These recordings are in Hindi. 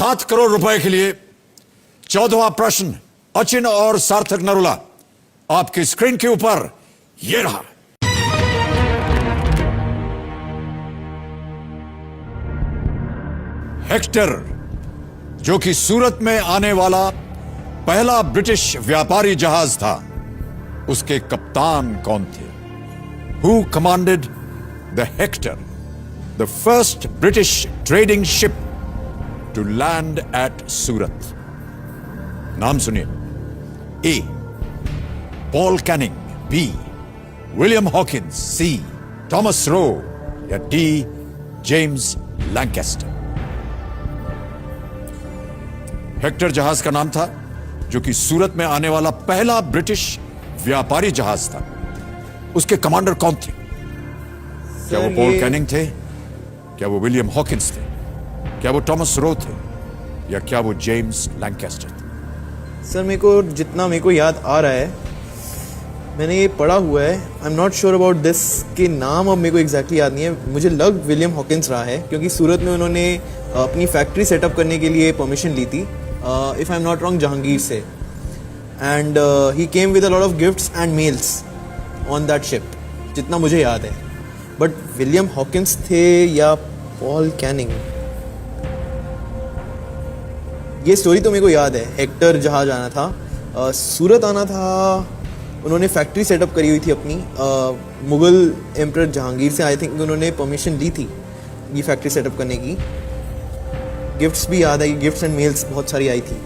7 करोड़ रुपए के लिए 14वां प्रश्न अचिन और सार्थक नरूला आपकी स्क्रीन के ऊपर ये रहा। हेक्टर जो कि सूरत में आने वाला पहला ब्रिटिश व्यापारी जहाज था, उसके कप्तान कौन थे? Who commanded the Hector, the first British trading ship to land at Surat? नाम सुनिए। A. Paul Canning, B. William Hawkins, C. Thomas Roe या D. James Lancaster। हेक्टर जहाज का नाम था जो कि सूरत में आने वाला पहला ब्रिटिश व्यापारी जहाज था। उसके कमांडर कौन थे? क्या वो पॉल कैनिंग थे? क्या वो विलियम हॉकिंस थे? क्या वो टॉमस रो थे? या क्या वो जेम्स लैंकेस्टर थे? सर मेरे को याद आ रहा है, मैंने ये पढ़ा हुआ है। आई am not sure about this के नाम अब मेरे को एग्जैक्टली याद नहीं है। मुझे लग विलियम हॉकिंस रहा है क्योंकि सूरत में उन्होंने अपनी फैक्ट्री सेटअप करने के लिए परमिशन ली थी, if I am not wrong, Jahangir से। And he came with a lot of gifts and mails on that ship, जितना मुझे याद है। बट विलियम हॉकिंस थे या पॉल कैनिंग, ये स्टोरी तो मेरे को याद है। हेक्टर जहाज आना था, सूरत आना था, उन्होंने फैक्ट्री सेटअप करी हुई थी अपनी, मुगल एम्परर जहांगीर से आई थिंक उन्होंने परमिशन ली थी ये फैक्ट्री सेटअप करने की। गिफ्ट्स भी याद आई, गिफ्ट्स एंड मेल्स बहुत सारी आई थी।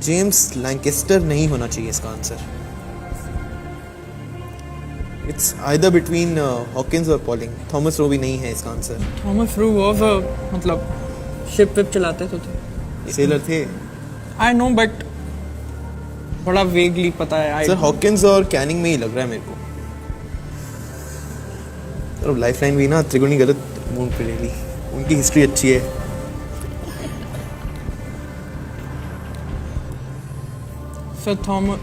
जेम्स लैंकेस्टर नहीं होना चाहिए इसका answer. It's either between Hawkins और पॉलिंग। थॉमस रो भी नहीं है इसका आंसर। थॉमस रो वाज मतलब शिप विप चलाते तो थे, सेलर थे। आई नो बट बड़ा वेगली पता है। सर हॉकिंस और कैनिंग में ही लग रहा है मेरे को। सर लाइफलाइन भी ना त्रिगुणी गलत मूड पे ले ली, उनकी हिस्ट्री अच्छी है। सर थॉमस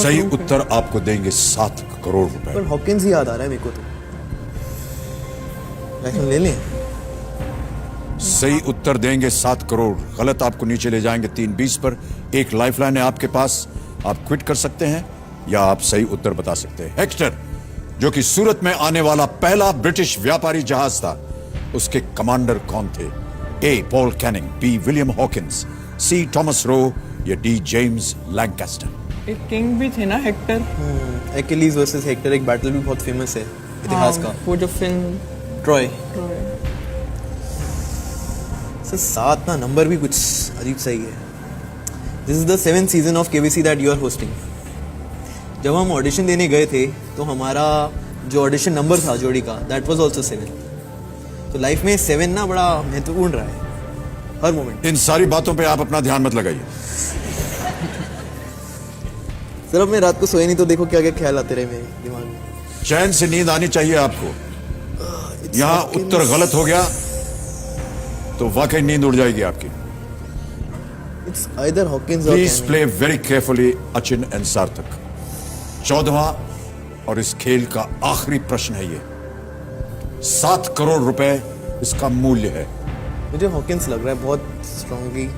सही उत्तर आपको देंगे 7 करोड़ रुपए। पर हॉकिंस ही याद आ रहा है मेरे को तो। लाइफलाइन ले लें? सही उत्तर देंगे 7 करोड़, गलत आपको नीचे ले जाएंगे 320 पर। एक लाइफलाइन है आपके पास, आप क्विट कर सकते हैं या आप सही उत्तर बता सकते हैं। हेक्टर जो कि सूरत में आने वाला पहला ब्रिटिश व्यापारी जहाज था, उसके कमांडर कौन थे? A. Paul Canning, B. William Hawkins, C. Thomas Roe या डी. James Lancaster. एक किंग भी थे ना हेक्टर। एक्किलीज वर्सेस हेक्टर एक बैटल भी बहुत फेमस है इतिहास का, वो जो फिल्म ट्रॉय। सर 7 ना नंबर भी कुछ अजीब सही है। This is the 7th season of KBC that you are hosting. जब हम ऑडिशन देने गए थे तो हमारा जो ऑडिशन नंबर था जोड़ी का, दैट वाज आल्सो 7। तो लाइफ में 7 ना बड़ा महत्वपूर्ण रहा है हर मोमेंट। इन सारी बातों पे आप अपना ध्यान मत लगाइए। सर अब मैं रात को सोए नहीं तो देखो क्या क्या ख्याल आते रहे मेरे दिमाग में। चैन से नींद आनी चाहिए आपको। यहां उत्तर गलत हो गया तो वाकई नींद उड़ जाएगी आपकी। इट्स आइदर हॉकिंस और please play very carefully Achin and सार्थक। 14वां और इस खेल का आखिरी प्रश्न है ये। 7 करोड़ रुपए इसका मूल्य है। मुझे हॉकिंस लग रहा है बहुत strongly,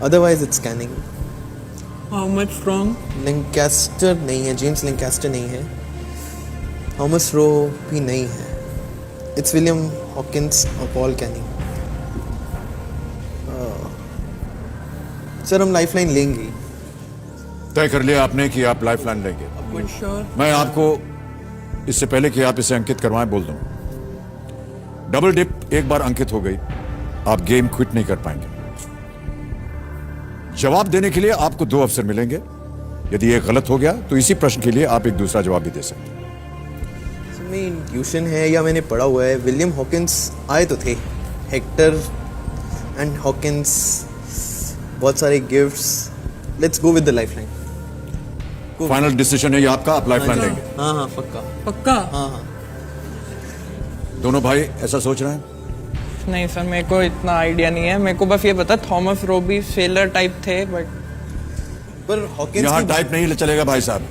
otherwise it's Canning. How much strong? Lancaster नहीं है, जेम्स लैंकेस्टर नहीं है, थॉमस रो भी नहीं है। इट्स विलियम हॉकिंस और पॉल कैनिंग। सर हम लाइफलाइन लेंगे। तय कर लिया आपने कि आप लाइफलाइन लेंगे? श्योर। मैं आपको इससे पहले कि आप इसे अंकित करवाएं बोल दूं, डबल डिप एक बार अंकित हो गई, आप गेम क्विट नहीं कर पाएंगे। जवाब देने के लिए आपको 2 अवसर मिलेंगे। यदि ये गलत हो गया तो इसी प्रश्न के लिए आप एक दूसरा जवाब भी दे सकते हैं। सर मेरी इंट्यूशन है या मैंने पढ़ा हुआ है, विलियम हॉकिंस आए तो थे। हेक्टर एंड हॉकिंस, बहुत सारे gifts. Let's go with the lifeline. Final decision है ये आपका, आप लाइफलाइन लेंगे? हाँ पक्का पक्का? हाँ। दोनों भाई ऐसा सोच रहे हैं? नहीं सर मेरे को इतना आइडिया नहीं है। मेरे को बस ये पता थॉमस रो भी सेलर टाइप थे, बट पर हॉकिंस यहां टाइप नहीं चलेगा भाई साहब।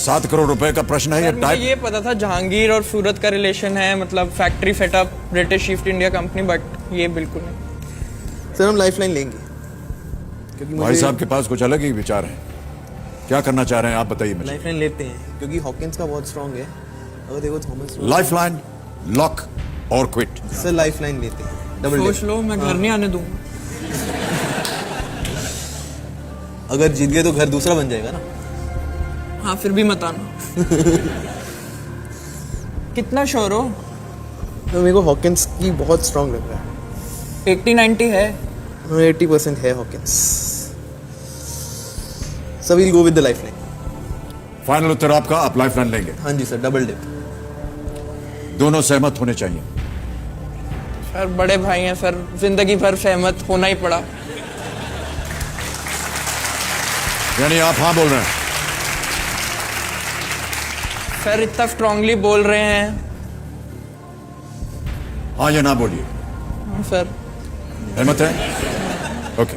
7 करोड़ रुपए का प्रश्न है ये मुझे टाइप। ये पता था जहांगीर और सूरत का रिलेशन है, मतलब factory setup British east India company, but ये बिल्कुल नहीं। सर हम लाइफलाइन लेंगे क्योंकि भाई मुझे साहब के पास कुछ अलग ही विचार हैं। क्या करना चाह रहे हैं आप बताइए मुझे। लाइफलाइन लेते हैं क्योंकि हॉकिंस का बहुत स्ट्रांग है। अगर देखो थॉमस लाइफलाइन, लॉक और क्विट। सर लाइफलाइन लेते हैं डबल सोच लो, मैं घर नहीं आने दूंगा। अगर जीत गए तो घर दूसरा बन जाएगा ना। हाँ फिर भी मत आना। कितना श्योर हो? तो मेरे को हॉकिंस की बहुत स्ट्रांग लग रहा है। 80-90 है। 80% है Hawkins. So we'll go with the lifeline. Final उत्तर आपका, आप लाइफलाइन लेंगे। हाँ जी सर, डबल डिप। दोनों सहमत होने चाहिए। सर बड़े भाई हैं सर, जिंदगी भर सहमत होना ही पड़ा। यानी आप हाँ बोल रहे हैं। सर इतना स्ट्रांगली बोल रहे हैं। हाँ या ना बोलिए। हाँ, सर सहमत है? ओके।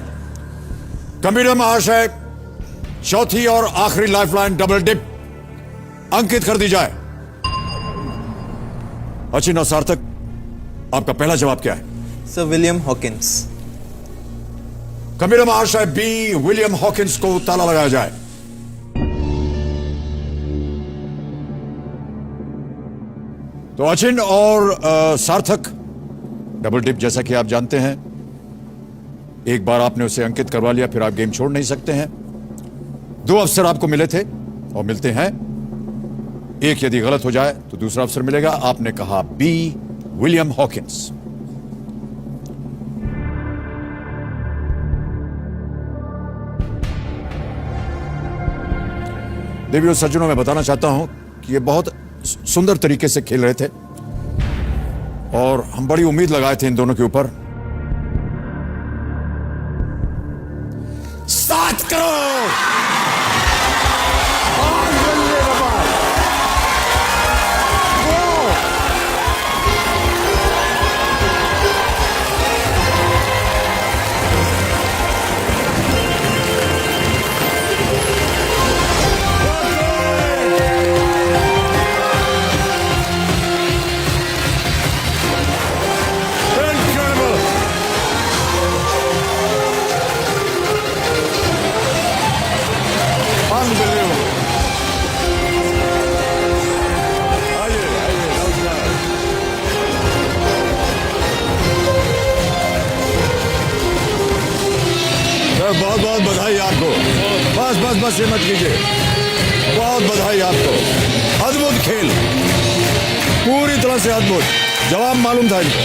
कंप्यूटर महाशय, चौथी और आखिरी लाइफलाइन डबल डिप अंकित कर दी जाए। अचिन और सार्थक, आपका पहला जवाब क्या है? Sir William Hawkins. कंप्यूटर महाशय बी, विलियम हॉकिंस को ताला लगाया जाए। तो अचिन और सार्थक, डबल डिप जैसा कि आप जानते हैं, एक बार आपने उसे अंकित करवा लिया फिर आप गेम छोड़ नहीं सकते हैं। 2 अवसर आपको मिले थे और मिलते हैं। एक यदि गलत हो जाए तो दूसरा अवसर मिलेगा। आपने कहा बी, विलियम हॉकिंस। देवियों सज्जनों, मैं बताना चाहता हूं कि ये बहुत सुंदर तरीके से खेल रहे थे और हम बड़ी उम्मीद लगाए थे इन दोनों के ऊपर। 7 करोड़। बहुत बहुत बधाई आपको। बस बस बस ये मत कीजिए। बहुत बधाई आपको। अद्भुत खेल, पूरी तरह से अद्भुत। जवाब मालूम था इनको।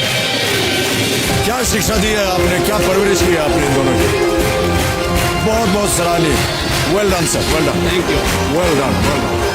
क्या शिक्षा दी है आपने, क्या परवरिश की है आपने इन दोनों की। बहुत बहुत सराहनीय। Well done sir, well done. Thank you. Well done, well done.